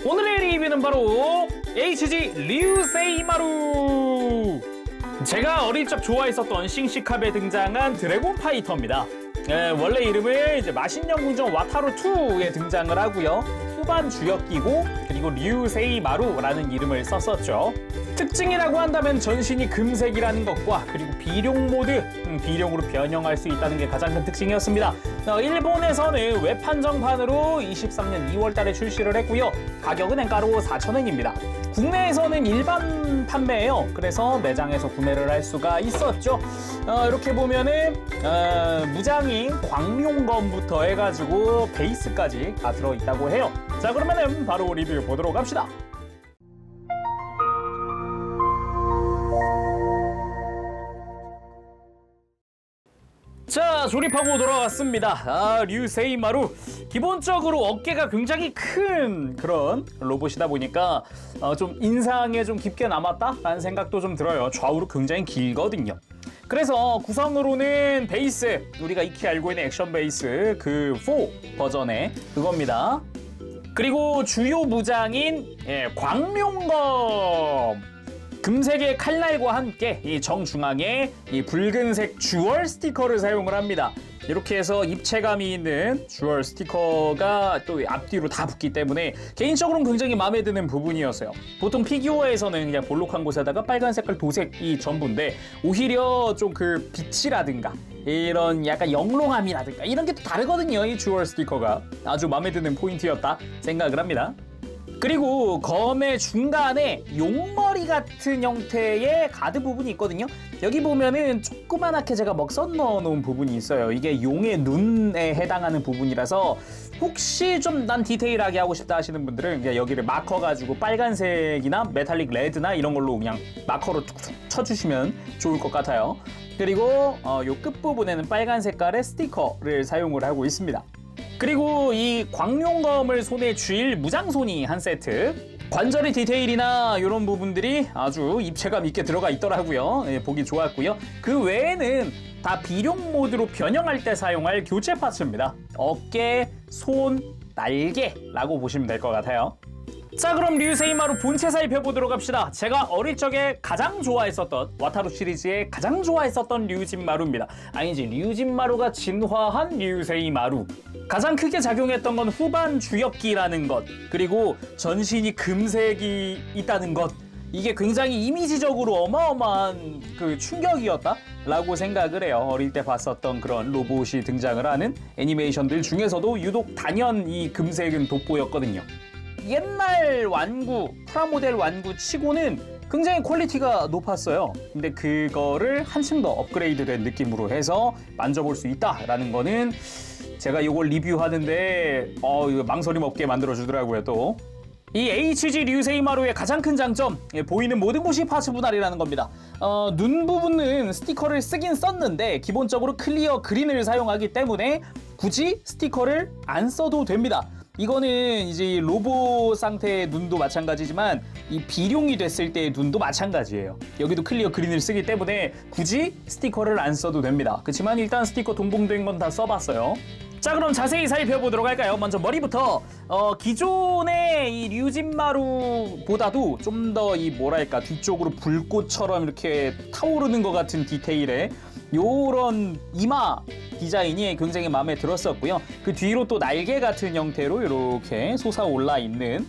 오늘의 리뷰는 바로 HG 류세이마루. 제가 어릴 적 좋아했었던 싱시캅에 등장한 드래곤 파이터입니다. 원래 이름은 이제 마신영궁전 와타루2에 등장을 하고요. 후반 주역기고 그리고 류세이마루라는 이름을 썼었죠. 특징이라고 한다면 전신이 금색이라는 것과 그리고 비룡 모드, 비룡으로 변형할 수 있다는 게 가장 큰 특징이었습니다. 일본에서는 웹 한정판으로 23년 2월 달에 출시를 했고요. 가격은 엔가로 4,000원입니다. 국내에서는 일반 판매예요. 그래서 매장에서 구매를 할 수가 있었죠. 이렇게 보면은 무장인 광룡검부터 해가지고 베이스까지 다 들어있다고 해요. 자, 그러면은 바로 리뷰 보도록 합시다. 자, 조립하고 돌아왔습니다. 류세이마루. 기본적으로 어깨가 굉장히 큰 그런 로봇이다 보니까 좀 인상에 좀 깊게 남았다라는 생각도 좀 들어요. 좌우로 굉장히 길거든요. 그래서 구성으로는 베이스, 우리가 익히 알고 있는 액션 베이스 그 4 버전의 그겁니다. 그리고 주요 무장인 광룡검. 금색의 칼날과 함께 이 정중앙에 이 붉은색 주얼 스티커를 사용을 합니다. 이렇게 해서 입체감이 있는 주얼 스티커가 또 앞뒤로 다 붙기 때문에 개인적으로는 굉장히 마음에 드는 부분이었어요. 보통 피규어에서는 그냥 볼록한 곳에다가 빨간 색깔 도색이 전부인데 오히려 좀 그 빛이라든가 이런 약간 영롱함이라든가 이런 게 또 다르거든요. 이 주얼 스티커가 아주 마음에 드는 포인트였다 생각을 합니다. 그리고 검의 중간에 용머리 같은 형태의 가드 부분이 있거든요. 여기 보면은 조그만하게 제가 먹선 넣어놓은 부분이 있어요. 이게 용의 눈에 해당하는 부분이라서 혹시 좀 난 디테일하게 하고 싶다 하시는 분들은 그냥 여기를 마커 가지고 빨간색이나 메탈릭 레드나 이런 걸로 그냥 마커로 툭툭 쳐주시면 좋을 것 같아요. 그리고 요 끝부분에는 빨간 색깔의 스티커를 사용을 하고 있습니다. 그리고 이 광룡검을 손에 쥘 무장손이 한 세트. 관절의 디테일이나 이런 부분들이 아주 입체감 있게 들어가 있더라고요. 보기 좋았고요. 그 외에는 다 비룡 모드로 변형할 때 사용할 교체 파츠입니다. 어깨, 손, 날개라고 보시면 될 것 같아요. 자, 그럼 류세이마루 본체 살펴보도록 합시다. 제가 어릴 적에 가장 좋아했었던 와타루 시리즈의 가장 좋아했었던 류진마루입니다. 아니지, 류진마루가 진화한 류세이마루. 가장 크게 작용했던 건 후반 주역기라는 것, 그리고 전신이 금색이 있다는 것. 이게 굉장히 이미지적으로 어마어마한 그 충격이었다라고 생각을 해요. 어릴 때 봤었던 그런 로봇이 등장을 하는 애니메이션들 중에서도 유독 단연 이 금색은 돋보였거든요. 옛날 완구, 프라모델 완구 치고는 굉장히 퀄리티가 높았어요. 근데 그거를 한층 더 업그레이드된 느낌으로 해서 만져볼 수 있다라는 거는 제가 이걸 리뷰하는데 이거 망설임 없게 만들어주더라고요. 또 이 HG 류세이마루의 가장 큰 장점, 보이는 모든 곳이 파츠 분할이라는 겁니다. 눈 부분은 스티커를 쓰긴 썼는데 기본적으로 클리어 그린을 사용하기 때문에 굳이 스티커를 안 써도 됩니다. 이거는 이제 로봇 상태의 눈도 마찬가지지만 이 비룡이 됐을 때의 눈도 마찬가지예요. 여기도 클리어 그린을 쓰기 때문에 굳이 스티커를 안 써도 됩니다. 그렇지만 일단 스티커 동봉된 건 다 써봤어요. 자, 그럼 자세히 살펴보도록 할까요? 먼저 머리부터 기존의 이 류진마루보다도 좀 더 이 뭐랄까 뒤쪽으로 불꽃처럼 이렇게 타오르는 것 같은 디테일의 요런 이마 디자인이 굉장히 마음에 들었었고요. 그 뒤로 또 날개 같은 형태로 이렇게 솟아올라 있는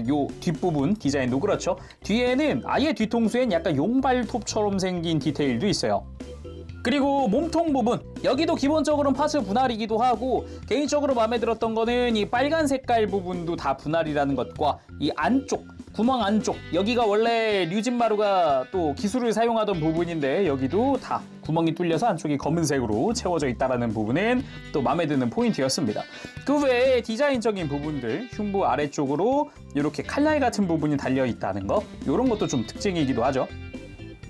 요 뒷부분 디자인도 그렇죠. 뒤에는 아예 뒤통수엔 약간 용발톱처럼 생긴 디테일도 있어요. 그리고 몸통 부분, 여기도 기본적으로는 파츠 분할이기도 하고 개인적으로 마음에 들었던 거는 이 빨간 색깔 부분도 다 분할이라는 것과 이 안쪽, 구멍 안쪽, 여기가 원래 류진마루가 또 기술을 사용하던 부분인데 여기도 다 구멍이 뚫려서 안쪽이 검은색으로 채워져 있다는 부분은 또 마음에 드는 포인트였습니다. 그 외에 디자인적인 부분들, 흉부 아래쪽으로 이렇게 칼날 같은 부분이 달려 있다는 거, 이런 것도 좀 특징이기도 하죠.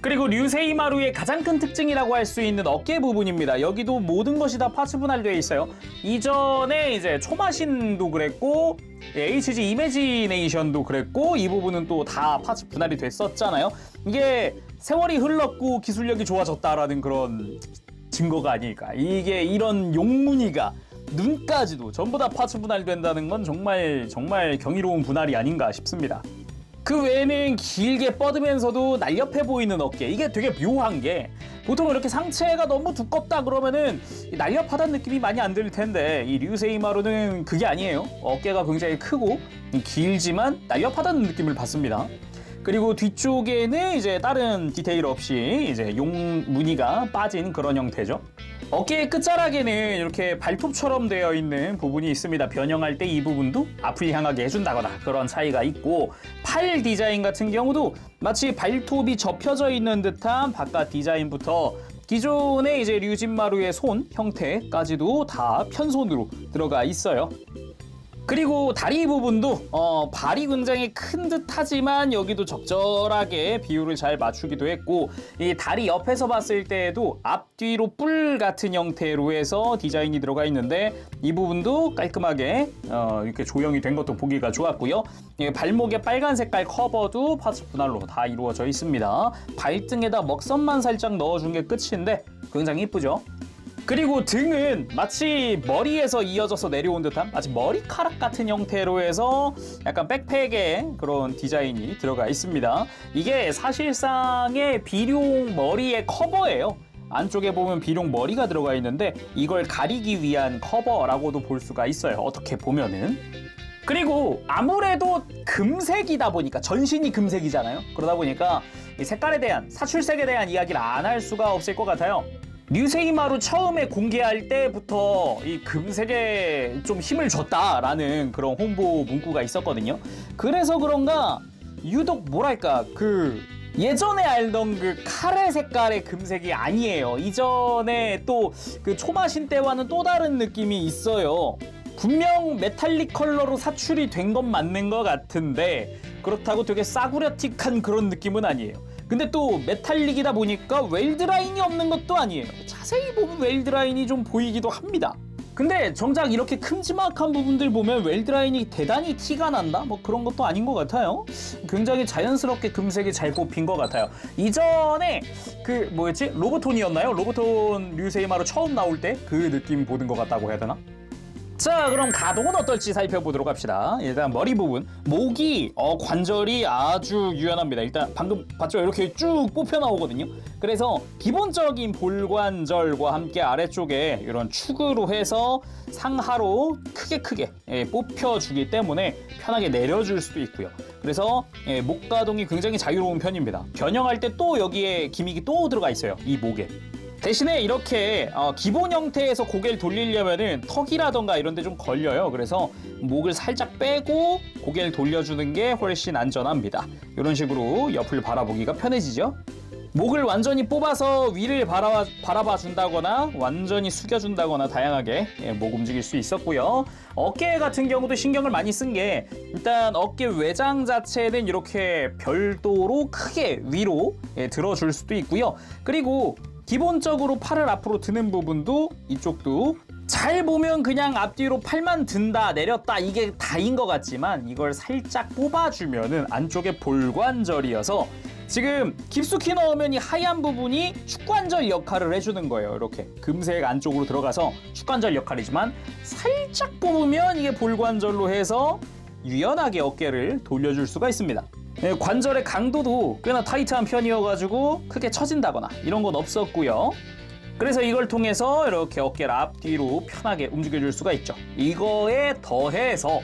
그리고 류세이마루의 가장 큰 특징이라고 할 수 있는 어깨 부분입니다. 여기도 모든 것이 다 파츠 분할되어 있어요. 이전에 이제 초마신도 그랬고 HG 이매지네이션도 그랬고 이 부분은 또 다 파츠 분할이 됐었잖아요. 이게 세월이 흘렀고 기술력이 좋아졌다라는 그런 증거가 아닐까. 이게 이런 용무늬가 눈까지도 전부 다 파츠 분할된다는 건 정말 경이로운 분할이 아닌가 싶습니다. 그 외에는 길게 뻗으면서도 날렵해 보이는 어깨, 이게 되게 묘한 게 보통 이렇게 상체가 너무 두껍다 그러면은 날렵하다는 느낌이 많이 안 들 텐데 이 류세이마루는 그게 아니에요. 어깨가 굉장히 크고 길지만 날렵하다는 느낌을 받습니다. 그리고 뒤쪽에는 이제 다른 디테일 없이 이제 용 무늬가 빠진 그런 형태죠. 어깨의 끝자락에는 이렇게 발톱처럼 되어 있는 부분이 있습니다. 변형할 때 이 부분도 앞을 향하게 해준다거나 그런 차이가 있고, 팔 디자인 같은 경우도 마치 발톱이 접혀져 있는 듯한 바깥 디자인부터 기존의 이제 류진마루의 손 형태까지도 다 편손으로 들어가 있어요. 그리고 다리 부분도 발이 굉장히 큰 듯하지만 여기도 적절하게 비율을 잘 맞추기도 했고, 이 다리 옆에서 봤을 때에도 앞뒤로 뿔 같은 형태로 해서 디자인이 들어가 있는데 이 부분도 깔끔하게 이렇게 조형이 된 것도 보기가 좋았고요. 발목에 빨간 색깔 커버도 파츠 분할로 다 이루어져 있습니다. 발등에다 먹선만 살짝 넣어준 게 끝인데 굉장히 이쁘죠. 그리고 등은 마치 머리에서 이어져서 내려온 듯한 마치 머리카락 같은 형태로 해서 약간 백팩의 그런 디자인이 들어가 있습니다. 이게 사실상의 비룡 머리의 커버예요. 안쪽에 보면 비룡 머리가 들어가 있는데 이걸 가리기 위한 커버라고도 볼 수가 있어요. 어떻게 보면은. 그리고 아무래도 금색이다 보니까, 전신이 금색이잖아요. 그러다 보니까 이 색깔에 대한, 사출색에 대한 이야기를 안 할 수가 없을 것 같아요. 류세이마루 처음에 공개할 때부터 이 금색에 좀 힘을 줬다라는 그런 홍보 문구가 있었거든요. 그래서 그런가 유독 뭐랄까 예전에 알던 그 카레 색깔의 금색이 아니에요. 이전에 또 그 초마신 때와는 또 다른 느낌이 있어요. 분명 메탈릭 컬러로 사출이 된 건 맞는 것 같은데 그렇다고 되게 싸구려틱한 그런 느낌은 아니에요. 근데 또 메탈릭이다 보니까 웨일드 라인이 없는 것도 아니에요. 자세히 보면 웨일드 라인이 좀 보이기도 합니다. 근데 정작 이렇게 큼지막한 부분들 보면 웨일드 라인이 대단히 티가 난다? 뭐 그런 것도 아닌 것 같아요. 굉장히 자연스럽게 금색이 잘 뽑힌 것 같아요. 이전에 뭐였지? 로보톤이었나요? 로보톤 류세이마루 처음 나올 때 그 느낌 보는 것 같다고 해야 되나? 자, 그럼 가동은 어떨지 살펴보도록 합시다. 일단 머리 부분, 목이 관절이 아주 유연합니다. 일단 방금 봤죠? 이렇게 쭉 뽑혀 나오거든요. 그래서 기본적인 볼관절과 함께 아래쪽에 이런 축으로 해서 상하로 크게 뽑혀주기 때문에 편하게 내려줄 수도 있고요. 그래서 목 가동이 굉장히 자유로운 편입니다. 변형할 때 또 여기에 기믹이 또 들어가 있어요. 이 목에. 대신에 이렇게 기본 형태에서 고개를 돌리려면은 턱이라던가 이런 데 좀 걸려요. 그래서 목을 살짝 빼고 고개를 돌려주는 게 훨씬 안전합니다. 이런 식으로 옆을 바라보기가 편해지죠. 목을 완전히 뽑아서 위를 바라봐 준다거나 완전히 숙여준다거나 다양하게 목 움직일 수 있었고요. 어깨 같은 경우도 신경을 많이 쓴 게, 일단 어깨 외장 자체는 이렇게 별도로 크게 위로 들어줄 수도 있고요. 그리고 기본적으로 팔을 앞으로 드는 부분도 이쪽도 잘 보면 그냥 앞뒤로 팔만 든다 내렸다 이게 다인 것 같지만 이걸 살짝 뽑아주면은 안쪽에 볼관절이어서 지금 깊숙이 넣으면 이 하얀 부분이 축관절 역할을 해주는 거예요. 이렇게 금색 안쪽으로 들어가서 축관절 역할이지만 살짝 뽑으면 이게 볼관절로 해서 유연하게 어깨를 돌려줄 수가 있습니다. 관절의 강도도 꽤나 타이트한 편이어가지고 크게 처진다거나 이런 건 없었고요. 그래서 이걸 통해서 이렇게 어깨를 앞뒤로 편하게 움직여줄 수가 있죠. 이거에 더해서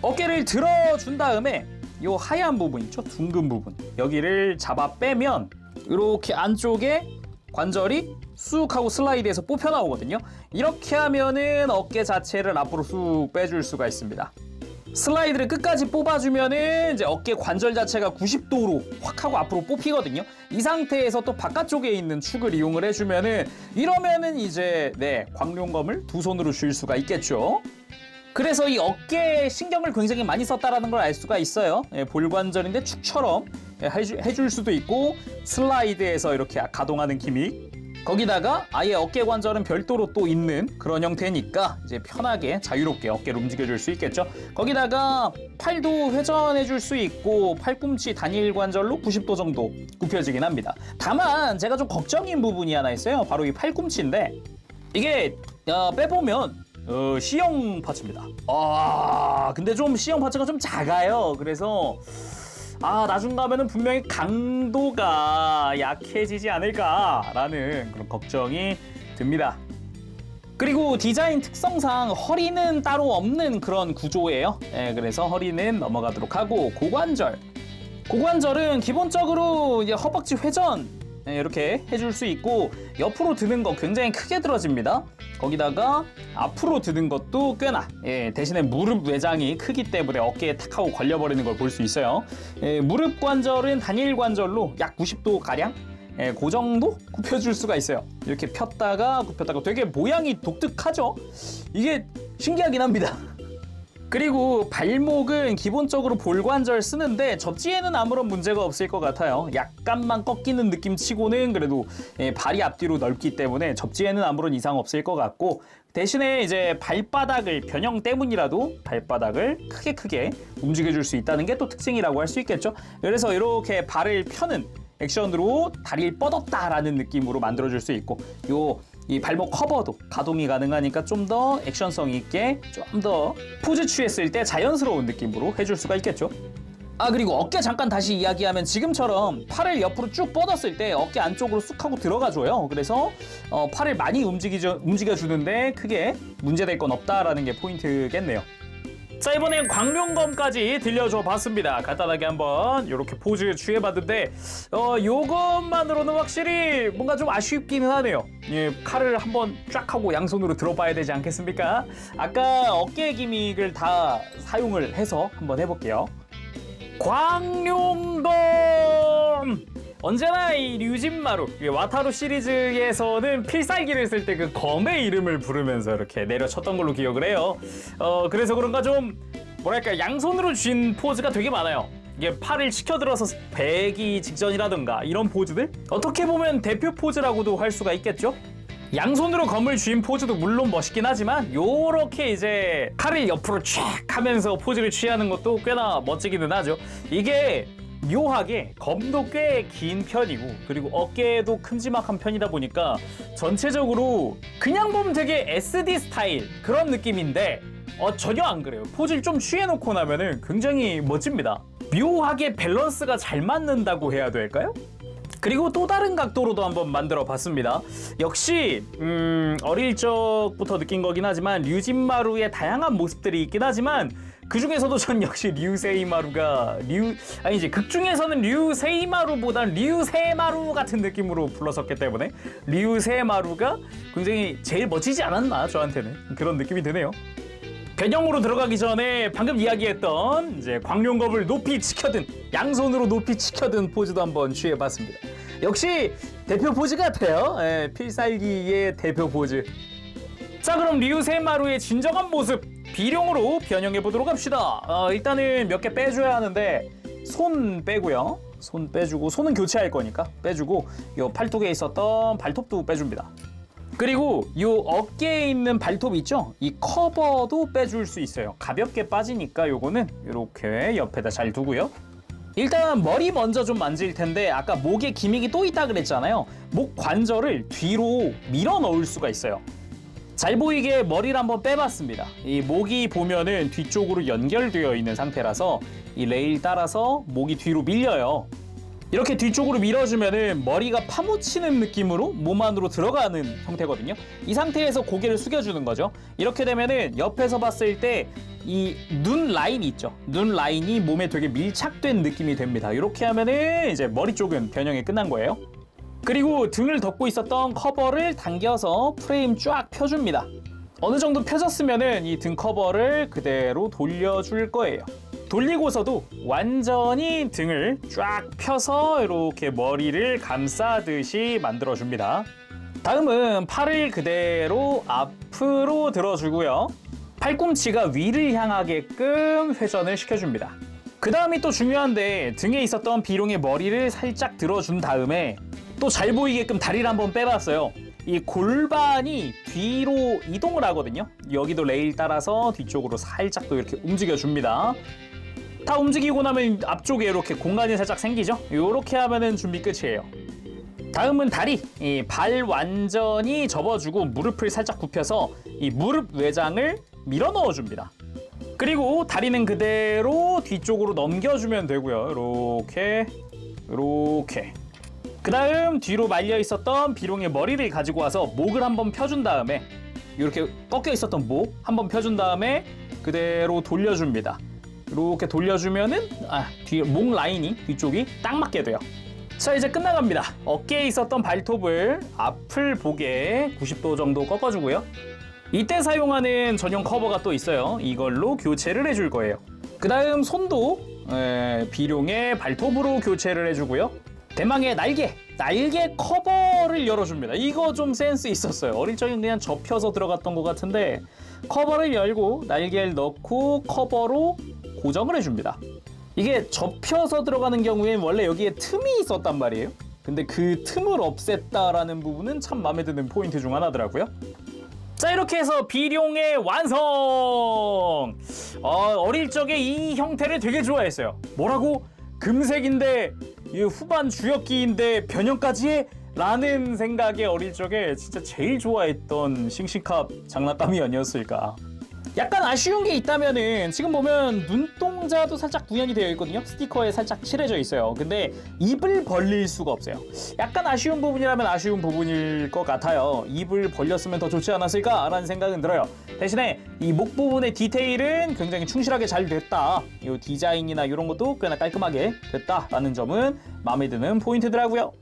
어깨를 들어준 다음에 이 하얀 부분 있죠? 둥근 부분. 여기를 잡아 빼면 이렇게 안쪽에 관절이 쑥 하고 슬라이드해서 뽑혀 나오거든요. 이렇게 하면은 어깨 자체를 앞으로 쑥 빼줄 수가 있습니다. 슬라이드를 끝까지 뽑아주면은 이제 어깨 관절 자체가 90도로 확 하고 앞으로 뽑히거든요. 이 상태에서 또 바깥쪽에 있는 축을 이용을 해주면은 이러면은 이제 광룡검을 두 손으로 쥘 수가 있겠죠. 그래서 이 어깨에 신경을 굉장히 많이 썼다라는 걸 알 수가 있어요. 볼관절인데 축처럼 해줄 수도 있고 슬라이드에서 이렇게 가동하는 기믹. 거기다가 아예 어깨 관절은 별도로 또 있는 그런 형태니까 이제 편하게 자유롭게 어깨를 움직여줄 수 있겠죠. 거기다가 팔도 회전해줄 수 있고 팔꿈치 단일 관절로 90도 정도 굽혀지긴 합니다. 다만 제가 좀 걱정인 부분이 하나 있어요. 바로 이 팔꿈치인데 이게 빼보면 C형 파츠입니다. 근데 좀 C형 파츠가 좀 작아요. 그래서 나중 가면은 분명히 강도가 약해지지 않을까라는 그런 걱정이 듭니다. 그리고 디자인 특성상 허리는 따로 없는 그런 구조예요. 그래서 허리는 넘어가도록 하고, 고관절은 기본적으로 이제 허벅지 회전 이렇게 해줄 수 있고, 옆으로 드는 거 굉장히 크게 들어집니다. 거기다가 앞으로 드는 것도 꽤나, 대신에 무릎 외장이 크기 때문에 어깨에 탁 하고 걸려버리는 걸 볼 수 있어요. 무릎 관절은 단일 관절로 약 90도가량 그 정도 굽혀줄 수가 있어요. 이렇게 폈다가 굽혔다가 되게 모양이 독특하죠? 이게 신기하긴 합니다. 그리고 발목은 기본적으로 볼관절 쓰는데 접지에는 아무런 문제가 없을 것 같아요. 약간만 꺾이는 느낌 치고는 그래도 발이 앞뒤로 넓기 때문에 접지에는 아무런 이상 없을 것 같고, 대신에 이제 발바닥을 변형 때문이라도 발바닥을 크게 움직여줄 수 있다는 게 또 특징이라고 할 수 있겠죠. 그래서 이렇게 발을 펴는 액션으로 다리를 뻗었다라는 느낌으로 만들어줄 수 있고, 이 발목 커버도 가동이 가능하니까 좀 더 액션성 있게, 좀 더 포즈 취했을 때 자연스러운 느낌으로 해줄 수가 있겠죠. 그리고 어깨 잠깐 다시 이야기하면, 지금처럼 팔을 옆으로 쭉 뻗었을 때 어깨 안쪽으로 쑥 하고 들어가줘요. 그래서 팔을 많이 움직여주는데 크게 문제될 건 없다라는 게 포인트겠네요. 자, 이번엔 광룡검까지 들려줘 봤습니다. 간단하게 한번 이렇게 포즈 취해봤는데 요것만으로는 확실히 뭔가 좀 아쉽기는 하네요. 칼을 한번 쫙 하고 양손으로 들어봐야 되지 않겠습니까? 아까 어깨 기믹을 다 사용을 해서 한번 해볼게요. 광룡검! 언제나 이 류진마루, 와타루 시리즈에서는 필살기를 쓸 때 그 검의 이름을 부르면서 이렇게 내려쳤던 걸로 기억을 해요. 그래서 그런가 좀 뭐랄까 양손으로 쥔 포즈가 되게 많아요. 이게 팔을 치켜들어서 베기 직전이라든가 이런 포즈들, 어떻게 보면 대표 포즈라고도 할 수가 있겠죠. 양손으로 검을 쥔 포즈도 물론 멋있긴 하지만, 요렇게 이제 칼을 옆으로 쫙 하면서 포즈를 취하는 것도 꽤나 멋지기는 하죠. 이게 묘하게 검도 꽤 긴 편이고, 그리고 어깨도 큼지막한 편이다 보니까 전체적으로 그냥 보면 되게 SD 스타일 그런 느낌인데 전혀 안 그래요. 포즈를 좀 취해놓고 나면은 굉장히 멋집니다. 묘하게 밸런스가 잘 맞는다고 해야 될까요? 그리고 또 다른 각도로도 한번 만들어 봤습니다. 역시 어릴 적부터 느낀 거긴 하지만 류진마루의 다양한 모습들이 있긴 하지만, 그 중에서도 전 역시 류세이마루가 극 중에서는 류세이마루보단 류세마루 같은 느낌으로 불렀었기 때문에 류세마루가 굉장히 제일 멋지지 않았나, 저한테는 그런 느낌이 드네요. 변형으로 들어가기 전에 방금 이야기했던 이제 광룡검을 높이 치켜든, 양손으로 높이 치켜든 포즈도 한번 취해봤습니다. 역시 대표 포즈 같아요. 필살기의 대표 포즈. 자, 그럼 류세마루의 진정한 모습 비룡으로 변형해 보도록 합시다. 일단은 몇 개 빼줘야 하는데, 손 빼고요. 손 빼주고, 손은 교체할 거니까 빼주고, 요 팔뚝에 있었던 발톱도 빼줍니다. 그리고 요 어깨에 있는 발톱 있죠? 이 커버도 빼줄 수 있어요. 가볍게 빠지니까 요거는 이렇게 옆에다 잘 두고요. 일단 머리 먼저 좀 만질 텐데, 아까 목에 기믹이 또 있다 그랬잖아요. 목 관절을 뒤로 밀어 넣을 수가 있어요. 잘 보이게 머리를 한번 빼봤습니다. 이 목이 보면은 뒤쪽으로 연결되어 있는 상태라서 이 레일 따라서 목이 뒤로 밀려요. 이렇게 뒤쪽으로 밀어주면은 머리가 파묻히는 느낌으로 몸 안으로 들어가는 형태거든요. 이 상태에서 고개를 숙여주는 거죠. 이렇게 되면은 옆에서 봤을 때 이 눈 라인 있죠. 눈 라인이 몸에 되게 밀착된 느낌이 됩니다. 이렇게 하면은 이제 머리 쪽은 변형이 끝난 거예요. 그리고 등을 덮고 있었던 커버를 당겨서 프레임 쫙 펴줍니다. 어느 정도 펴졌으면은 이 등 커버를 그대로 돌려줄 거예요. 돌리고서도 완전히 등을 쫙 펴서 이렇게 머리를 감싸듯이 만들어줍니다. 다음은 팔을 그대로 앞으로 들어주고요. 팔꿈치가 위를 향하게끔 회전을 시켜줍니다. 그 다음이 또 중요한데, 등에 있었던 비룡의 머리를 살짝 들어준 다음에 또 잘 보이게끔 다리를 한번 빼봤어요. 이 골반이 뒤로 이동을 하거든요. 여기도 레일 따라서 뒤쪽으로 살짝 또 이렇게 움직여줍니다. 다 움직이고 나면 앞쪽에 이렇게 공간이 살짝 생기죠. 이렇게 하면은 준비 끝이에요. 다음은 다리. 이 발 완전히 접어주고 무릎을 살짝 굽혀서 이 무릎 외장을 밀어 넣어줍니다. 그리고 다리는 그대로 뒤쪽으로 넘겨주면 되고요. 이렇게. 그 다음 뒤로 말려 있었던 비룡의 머리를 가지고 와서 목을 한번 펴준 다음에 이렇게 꺾여 있었던 목 한번 펴준 다음에 그대로 돌려줍니다. 이렇게 돌려주면은 뒤에 목 라인이 뒤쪽이 딱 맞게 돼요. 자, 이제 끝나갑니다. 어깨에 있었던 발톱을 앞을 보게 90도 정도 꺾어주고요. 이때 사용하는 전용 커버가 또 있어요. 이걸로 교체를 해줄 거예요. 그 다음 손도 비룡의 발톱으로 교체를 해주고요. 대망의 날개 커버를 열어줍니다. 이거 좀 센스 있었어요. 어릴 적엔 그냥 접혀서 들어갔던 것 같은데 커버를 열고 날개를 넣고 커버로 고정을 해줍니다. 이게 접혀서 들어가는 경우엔 원래 여기에 틈이 있었단 말이에요. 근데 그 틈을 없앴다라는 부분은 참 마음에 드는 포인트 중 하나더라고요. 자, 이렇게 해서 비룡의 완성! 어릴 적에 이 형태를 되게 좋아했어요. 뭐라고? 금색인데 후반 주역기인데 변형까지 해? 라는 생각에 어릴 적에 진짜 제일 좋아했던 싱싱캅 장난감이 아니었을까. 약간 아쉬운 게 있다면은 지금 보면 눈동자도 살짝 구현이 되어 있거든요. 스티커에 살짝 칠해져 있어요. 근데 입을 벌릴 수가 없어요. 약간 아쉬운 부분이라면 아쉬운 부분일 것 같아요. 입을 벌렸으면 더 좋지 않았을까라는 생각은 들어요. 대신에 이 목 부분의 디테일은 굉장히 충실하게 잘 됐다. 이 디자인이나 이런 것도 꽤나 깔끔하게 됐다라는 점은 마음에 드는 포인트더라고요.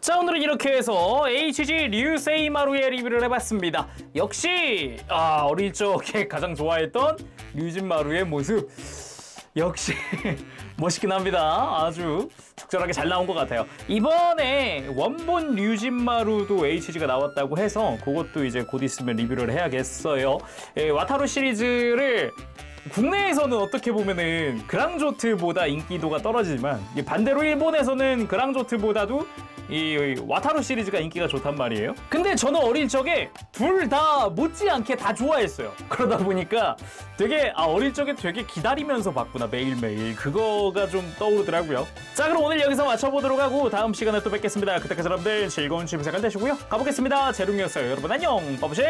자, 오늘은 이렇게 해서 HG 류세이마루의 리뷰를 해봤습니다. 역시 어릴 적에 가장 좋아했던 류진마루의 모습 역시 멋있긴 합니다. 아주 적절하게 잘 나온 것 같아요. 이번에 원본 류진마루도 HG가 나왔다고 해서 그것도 이제 곧 있으면 리뷰를 해야겠어요. 와타루 시리즈를 국내에서는 어떻게 보면은 그랑조트보다 인기도가 떨어지지만 반대로 일본에서는 그랑조트보다도 이 와타루 시리즈가 인기가 좋단 말이에요. 근데 저는 어릴 적에 둘 다 못지않게 다 좋아했어요. 그러다 보니까 되게 어릴 적에 되게 기다리면서 봤구나, 매일매일. 그거가 좀 떠오르더라고요. 자, 그럼 오늘 여기서 마쳐보도록 하고 다음 시간에 또 뵙겠습니다. 그때까지 여러분들 즐거운 취미 생활 되시고요. 가보겠습니다. 제룽이었어요. 여러분 안녕. 빠부시.